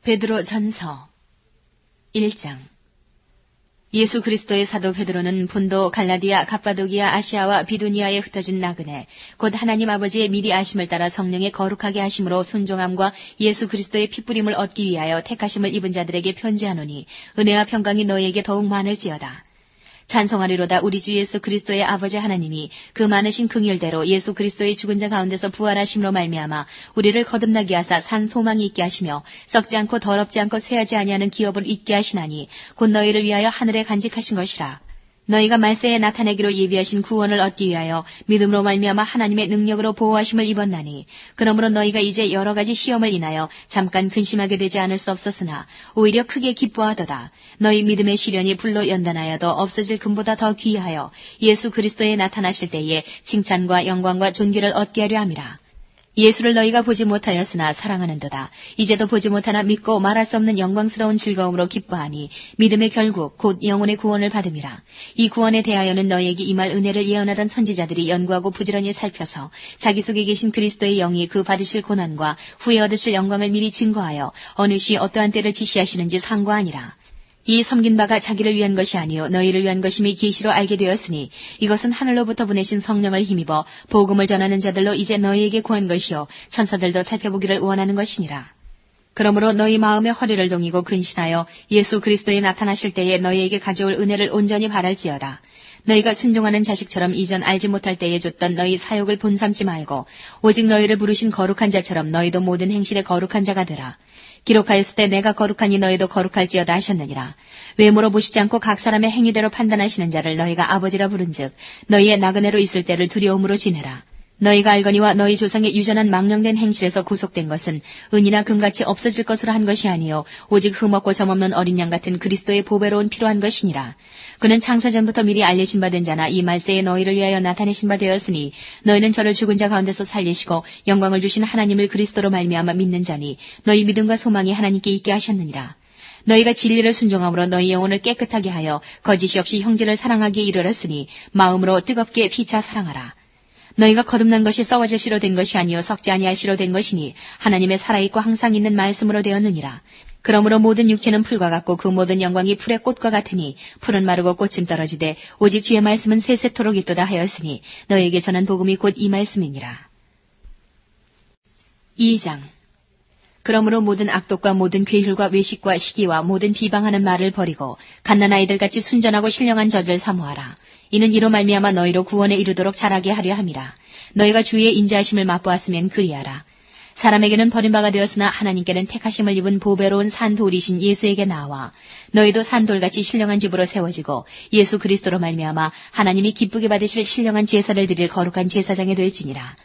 베드로 전서 1장. 예수 그리스도의 사도 베드로는 본도, 갈라디아, 갑바도기아, 아시아와 비두니아에 흩어진 나그네, 곧 하나님 아버지의 미리 아심을 따라 성령의 거룩하게 하심으로 순종함과 예수 그리스도의 핏부림을 얻기 위하여 택하심을 입은 자들에게 편지하노니 은혜와 평강이 너희에게 더욱 많을지어다. 찬송하리로다. 우리 주 예수 그리스도의 아버지 하나님이 그 많으신 긍휼대로 예수 그리스도의 죽은 자 가운데서 부활하심으로 말미암아 우리를 거듭나게 하사 산 소망이 있게 하시며 썩지 않고 더럽지 않고 쇠하지 아니하는 기업을 잊게 하시나니 곧 너희를 위하여 하늘에 간직하신 것이라. 너희가 말세에 나타내기로 예비하신 구원을 얻기 위하여 믿음으로 말미암아 하나님의 능력으로 보호하심을 입었나니 그러므로 너희가 이제 여러 가지 시험을 인하여 잠깐 근심하게 되지 않을 수 없었으나 오히려 크게 기뻐하도다. 너희 믿음의 시련이 불로 연단하여도 없어질 금보다 더 귀하여 예수 그리스도에 나타나실 때에 칭찬과 영광과 존귀를 얻게 하려 함이라. 예수를 너희가 보지 못하였으나 사랑하는도다. 이제도 보지 못하나 믿고 말할 수 없는 영광스러운 즐거움으로 기뻐하니 믿음의 결국 곧 영혼의 구원을 받음이라. 이 구원에 대하여는 너희에게 임할 은혜를 예언하던 선지자들이 연구하고 부지런히 살펴서 자기 속에 계신 그리스도의 영이 그 받으실 고난과 후에 얻으실 영광을 미리 증거하여 어느 시 어떠한 때를 지시하시는지 상고하니라. 이 섬긴 바가 자기를 위한 것이 아니요 너희를 위한 것임이 계시로 알게 되었으니 이것은 하늘로부터 보내신 성령을 힘입어 복음을 전하는 자들로 이제 너희에게 구한 것이요 천사들도 살펴보기를 원하는 것이니라. 그러므로 너희 마음의 허리를 동이고 근신하여 예수 그리스도에 나타나실 때에 너희에게 가져올 은혜를 온전히 바랄지어다. 너희가 순종하는 자식처럼 이전 알지 못할 때에 줬던 너희 사욕을 본삼지 말고 오직 너희를 부르신 거룩한 자처럼 너희도 모든 행실에 거룩한 자가 되라. 기록하였을 때 내가 거룩하니 너희도 거룩할지어다 하셨느니라. 외모로 보시지 않고 각 사람의 행위대로 판단하시는 자를 너희가 아버지라 부른즉 너희의 나그네로 있을 때를 두려움으로 지내라. 너희가 알거니와 너희 조상의 유전한 망령된 행실에서 구속된 것은 은이나 금같이 없어질 것으로 한 것이 아니요 오직 흠없고 점없는 어린 양 같은 그리스도의 보배로운 피로 한 것이니라. 그는 창세 전부터 미리 알려진 바 된 자나 이 말세에 너희를 위하여 나타내신 바 되었으니 너희는 저를 죽은 자 가운데서 살리시고 영광을 주신 하나님을 그리스도로 말미암아 믿는 자니 너희 믿음과 소망이 하나님께 있게 하셨느니라. 너희가 진리를 순종함으로 너희 영혼을 깨끗하게 하여 거짓이 없이 형제를 사랑하기에 이르렀으니 마음으로 뜨겁게 피차 사랑하라. 너희가 거듭난 것이 썩어질 씨로 된 것이 아니요 썩지 아니할 씨로 된 것이니 하나님의 살아있고 항상 있는 말씀으로 되었느니라. 그러므로 모든 육체는 풀과 같고 그 모든 영광이 풀의 꽃과 같으니 풀은 마르고 꽃은 떨어지되 오직 주의 말씀은 세세토록 있도다 하였으니 너희에게 전한 복음이 곧 이 말씀이니라. 2장. 그러므로 모든 악독과 모든 괴휼과 외식과 시기와 모든 비방하는 말을 버리고 갓난아이들같이 순전하고 신령한 젖을 사모하라. 이는 이로 말미암아 너희로 구원에 이르도록 자라게 하려 함이라. 너희가 주의 인자하심을 맛보았으면 그리하라. 사람에게는 버림바가 되었으나 하나님께는 택하심을 입은 보배로운 산돌이신 예수에게 나와 너희도 산돌같이 신령한 집으로 세워지고 예수 그리스도로 말미암아 하나님이 기쁘게 받으실 신령한 제사를 드릴 거룩한 제사장이 될지니라.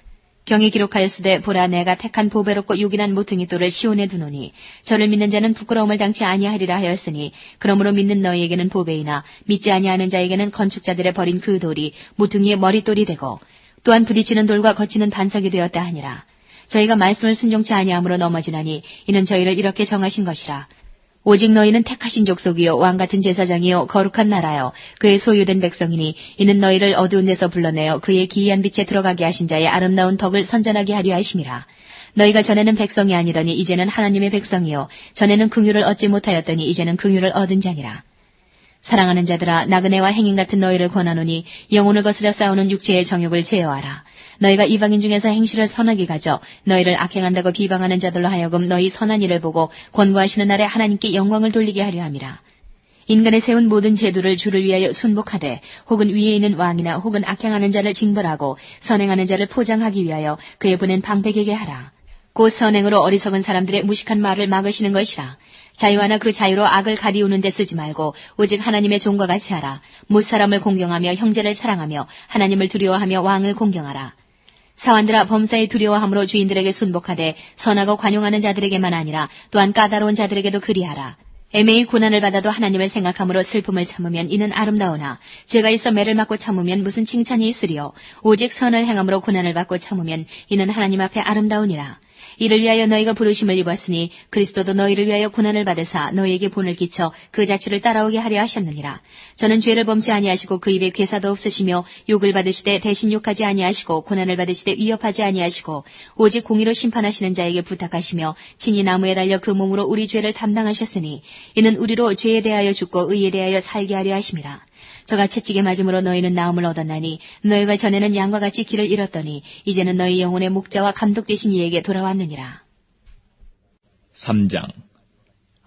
경에 기록하였으되 보라 내가 택한 보배롭고 유긴한 모퉁이 돌을 시온에 두노니 저를 믿는 자는 부끄러움을 당치 아니하리라 하였으니 그러므로 믿는 너희에게는 보배이나 믿지 아니하는 자에게는 건축자들의 버린 그 돌이 모퉁이의 머릿돌이 되고 또한 부딪히는 돌과 거치는 반석이 되었다 하니라. 저희가 말씀을 순종치 아니함으로 넘어지나니 이는 저희를 이렇게 정하신 것이라. 오직 너희는 택하신 족속이요 왕같은 제사장이요 거룩한 나라요 그의 소유된 백성이니 이는 너희를 어두운 데서 불러내어 그의 기이한 빛에 들어가게 하신 자의 아름다운 덕을 선전하게 하려 하심이라. 너희가 전에는 백성이 아니더니 이제는 하나님의 백성이요 전에는 긍휼을 얻지 못하였더니 이제는 긍휼을 얻은 자니라. 사랑하는 자들아 나그네와 행인 같은 너희를 권하노니 영혼을 거스려 싸우는 육체의 정욕을 제어하라. 너희가 이방인 중에서 행실을 선하게 가져 너희를 악행한다고 비방하는 자들로 하여금 너희 선한 일을 보고 권고하시는 날에 하나님께 영광을 돌리게 하려 함이라. 인간의 세운 모든 제도를 주를 위하여 순복하되 혹은 위에 있는 왕이나 혹은 악행하는 자를 징벌하고 선행하는 자를 포장하기 위하여 그의 보낸 방백에게 하라. 곧 선행으로 어리석은 사람들의 무식한 말을 막으시는 것이라. 자유하나 그 자유로 악을 가리우는 데 쓰지 말고 오직 하나님의 종과 같이 하라. 못사람을 공경하며 형제를 사랑하며 하나님을 두려워하며 왕을 공경하라. 사환들아 범사에 두려워함으로 주인들에게 순복하되 선하고 관용하는 자들에게만 아니라 또한 까다로운 자들에게도 그리하라. 애매히 고난을 받아도 하나님을 생각함으로 슬픔을 참으면 이는 아름다우나 죄가 있어 매를 맞고 참으면 무슨 칭찬이 있으리요. 오직 선을 행함으로 고난을 받고 참으면 이는 하나님 앞에 아름다우니라. 이를 위하여 너희가 부르심을 입었으니 그리스도도 너희를 위하여 고난을 받으사 너희에게 본을 끼쳐 그 자취를 따라오게 하려 하셨느니라. 저는 죄를 범치 아니하시고 그 입에 괴사도 없으시며 욕을 받으시되 대신 욕하지 아니하시고 고난을 받으시되 위협하지 아니하시고 오직 공의로 심판하시는 자에게 부탁하시며 친히 나무에 달려 그 몸으로 우리 죄를 담당하셨으니 이는 우리로 죄에 대하여 죽고 의에 대하여 살게 하려 하심이라. 저가 채찍에 맞음으로 너희는 나음을 얻었나니 너희가 전에는 양과 같이 길을 잃었더니 이제는 너희 영혼의 목자와 감독 되신 이에게 돌아왔느니라. 3장.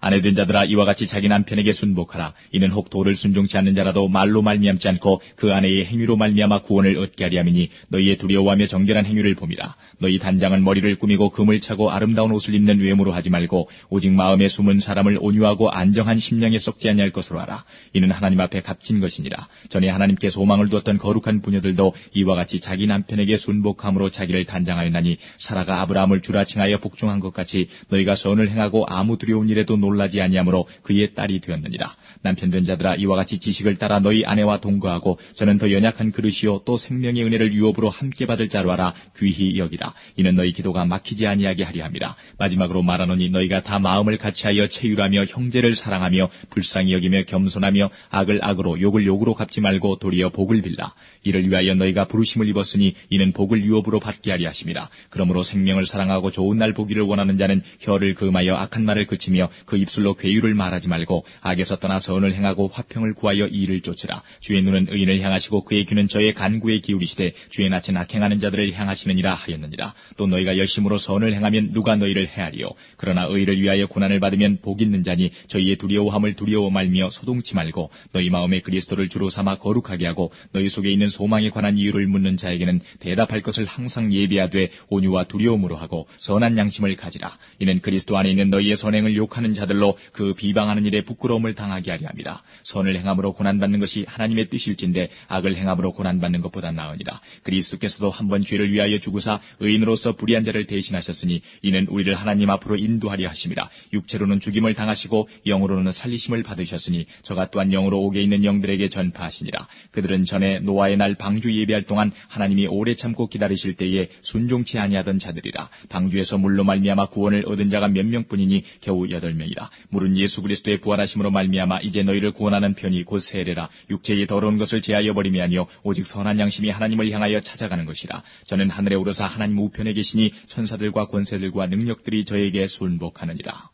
아내된 자들아 이와 같이 자기 남편에게 순복하라. 이는 혹 도를 순종치 않는 자라도 말로 말미암지 않고 그 아내의 행위로 말미암아 구원을 얻게 하리 함이니 너희의 두려워하며 정결한 행위를 봄이라. 너희 단장은 머리를 꾸미고 금을 차고 아름다운 옷을 입는 외모로 하지 말고 오직 마음에 숨은 사람을 온유하고 안정한 심령에 썩지 아니할 것으로 하라. 이는 하나님 앞에 값진 것이니라. 전에 하나님께 소망을 두었던 거룩한 부녀들도 이와 같이 자기 남편에게 순복함으로 자기를 단장하였나니 사라가 아브라함을 주라 칭하여 복종한 것 같이 너희가 선을 행하고 아무 두려운 일에도 놀라지 아니하므로 그의 딸이 되었느니라. 남편된 자들아 이와 같이 지식을 따라 너희 아내와 동거하고 저는 더 연약한 그릇이요 또 생명의 은혜를 유업으로 함께 받을 자로 하라. 귀히 여기라. 이는 너희 기도가 막히지 아니하게 하려 함이라. 마지막으로 말하노니 너희가 다 마음을 같이하여 체휼하며 형제를 사랑하며 불쌍히 여기며 겸손하며 악을 악으로 욕을 욕으로 갚지 말고 도리어 복을 빌라. 이를 위하여 너희가 부르심을 입었으니 이는 복을 유업으로 받게 하리 하심이라. 그러므로 생명을 사랑하고 좋은 날 보기를 원하는 자는 혀를 금하여 악한 말을 그치며 그 입술로 괴유를 말하지 말고 악에서 떠나 선을 행하고 화평을 구하여 이를 쫓으라. 주의 눈은 의인을 향하시고 그의 귀는 저의 간구에 기울이시되 주의 낯은 악행하는 자들을 향하시느니라 하였느니라. 또 너희가 열심으로 선을 행하면 누가 너희를 해하리요. 그러나 의를 위하여 고난을 받으면 복 있는 자니 저희의 두려워함을 두려워 말며 소동치 말고 너희 마음에 그리스도를 주로 삼아 거룩하게 하고 너희 속에 있는 소망에 관한 이유를 묻는 자에게는 대답할 것을 항상 예비하되 온유와 두려움으로 하고 선한 양심을 가지라. 이는 그리스도 안에 있는 너희의 선행을 욕하는 자들로 그 비방하는 일에 부끄러움을 당하게 하려 함이라. 선을 행함으로 고난받는 것이 하나님의 뜻일진데 악을 행함으로 고난받는 것보다 나으니라. 그리스도께서도 한번 죄를 위하여 죽으사 의인으로서 불의한 자를 대신하셨으니 이는 우리를 하나님 앞으로 인도하려 하심이라. 육체로는 죽임을 당하시고 영으로는 살리심을 받으셨으니 저가 또한 영으로 옥에 있는 영들에게 전파하시니라. 그들은 전에 노아의 날 방주 예비할 동안 하나님이 오래 참고 기다리실 때에 순종치 아니하던 자들이라. 방주에서 물로 말미암아 구원을 얻은 자가 몇 명뿐이니 겨우 8명이라. 물은 예수 그리스도의 부활하심으로 말미암아 이제 너희를 구원하는 편이 곧 세례라. 육체의 더러운 것을 제하여 버림이 아니요 오직 선한 양심이 하나님을 향하여 찾아가는 것이라. 저는 하늘에 오르사 하나님 우편에 계시니 천사들과 권세들과 능력들이 저에게 순복하느니라.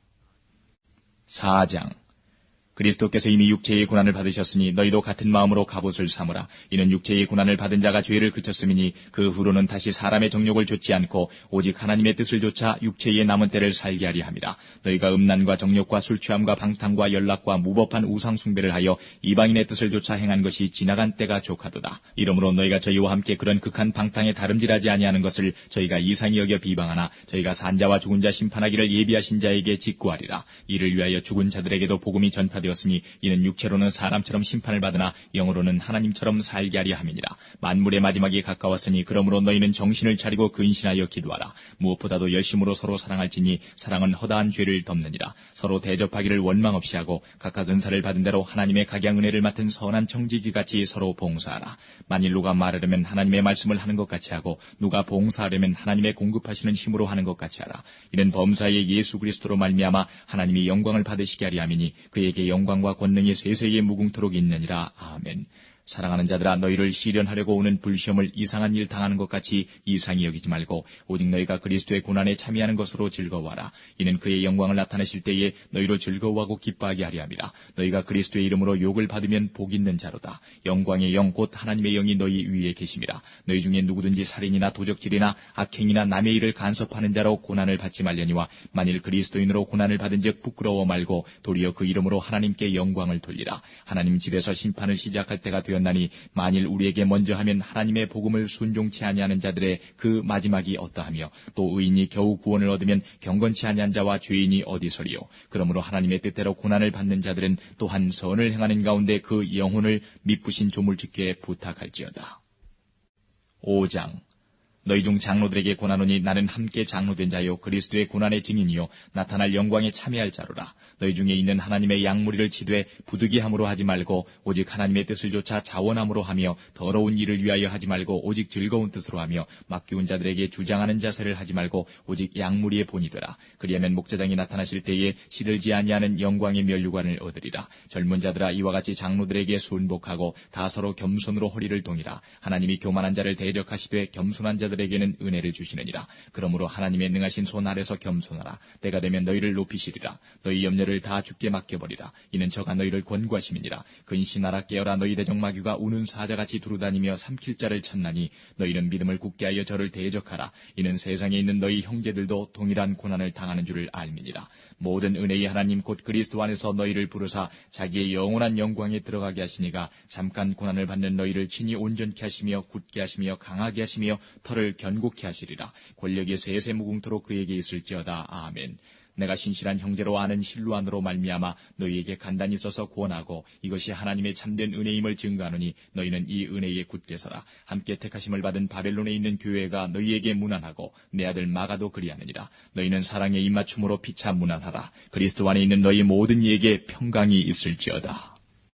4장. 그리스도께서 이미 육체의 고난을 받으셨으니 너희도 같은 마음으로 갑옷을 삼으라. 이는 육체의 고난을 받은 자가 죄를 그쳤음이니 그 후로는 다시 사람의 정욕을 좇지 않고 오직 하나님의 뜻을 좇아 육체의 남은 때를 살게 하리 함이라. 너희가 음란과 정욕과 술취함과 방탕과 연락과 무법한 우상 숭배를 하여 이방인의 뜻을 좇아 행한 것이 지나간 때가 족하도다. 이러므로 너희가 저희와 함께 그런 극한 방탕에 다름질하지 아니하는 것을 저희가 이상히 여겨 비방하나 저희가 산자와 죽은 자 심판하기를 예비하신 자에게 직구하리라. 이를 위하여 죽은 자들에게도 복음이 전파되었으니 이는 육체로는 사람처럼 심판을 받으나 영으로는 하나님처럼 살게 하려 함이니라. 만물의 마지막이 가까웠으니 그러므로 너희는 정신을 차리고 근신하여 기도하라. 무엇보다도 열심으로 서로 사랑할지니 사랑은 허다한 죄를 덮느니라. 서로 대접하기를 원망 없이 하고 각각 은사를 받은 대로 하나님의 각양 은혜를 맡은 선한 청지기같이 서로 봉사하라. 만일 누가 말하려면 하나님의 말씀을 하는 것 같이 하고 누가 봉사하려면 하나님의 공급하시는 힘으로 하는 것 같이 하라. 이는 범사의 예수 그리스도로 말미암아 하나님이 영광을 받으시게 하리 함이니 그에게 영광과 권능이 세세에 무궁토록 있느니라. 아멘. 사랑하는 자들아 너희를 시련하려고 오는 불시험을 이상한 일 당하는 것 같이 이상히 여기지 말고 오직 너희가 그리스도의 고난에 참여하는 것으로 즐거워하라. 이는 그의 영광을 나타내실 때에 너희로 즐거워하고 기뻐하게 하려 함이라. 너희가 그리스도의 이름으로 욕을 받으면 복 있는 자로다. 영광의 영 곧 하나님의 영이 너희 위에 계심이라. 너희 중에 누구든지 살인이나 도적질이나 악행이나 남의 일을 간섭하는 자로 고난을 받지 말려니와 만일 그리스도인으로 고난을 받은 즉 부끄러워 말고 도리어 그 이름으로 하나님께 영광을 돌리라. 하나님 집에서 심판을 시작할 때가 되었나니 만일 우리에게 먼저 하면 하나님의 복음을 순종치 아니하는 자들의 그 마지막이 어떠하며 또 의인이 겨우 구원을 얻으면 경건치 아니한 자와 죄인이 어디서리요. 그러므로 하나님의 뜻대로 고난을 받는 자들은 또한 선을 행하는 가운데 그 영혼을 미쁘신 조물주께 부탁할지어다. 5장. 너희 중 장로들에게 권하노니 나는 함께 장로된 자요 그리스도의 고난의 증인이요 나타날 영광에 참여할 자로라. 너희 중에 있는 하나님의 양무리를 치되 부득이함으로 하지 말고 오직 하나님의 뜻을 조차 자원함으로 하며 더러운 일을 위하여 하지 말고 오직 즐거운 뜻으로 하며 맡기운 자들에게 주장하는 자세를 하지 말고 오직 양무리의 본이 되라. 그리하면 목자장이 나타나실 때에 시들지 아니하는 영광의 면류관을 얻으리라. 젊은 자들아 이와 같이 장로들에게 순복하고 다 서로 겸손으로 허리를 동이라. 하나님이 교만한 자를 대적하시되 겸손한 자들에게는 은혜를 주시느니라. 그러므로 하나님의 능하신 손 아래서 겸손하라. 때가 되면 너희를 높이시리라. 너희 염려를 다 주께 맡겨버리라. 이는 저가 너희를 권고하심이니라. 근신하라 깨어라. 너희 대적마귀가 우는 사자같이 두루다니며 삼킬 자를 찾나니 너희는 믿음을 굳게 하여 저를 대적하라. 이는 세상에 있는 너희 형제들도 동일한 고난을 당하는 줄을 알미니라. 모든 은혜의 하나님 곧 그리스도 안에서 너희를 부르사 자기의 영원한 영광에 들어가게 하시니가 잠깐 고난을 받는 너희를 친히 온전케 하시며 굳게 하시며 강하게 하시며 털을 견고케 하시리라. 권력이 세세 무궁토록 그에게 있을지어다. 아멘. 내가 신실한 형제로 아는 실로 안으로 말미암아 너희에게 간단히 써서 구원하고 이것이 하나님의 참된 은혜임을 증거하노니 너희는 이 은혜에 굳게 서라. 함께 택하심을 받은 바벨론에 있는 교회가 너희에게 문안하고 내 아들 마가도 그리하느니라. 너희는 사랑의 입맞춤으로 피차 문안하라. 그리스도 안에 있는 너희 모든 이에게 평강이 있을지어다.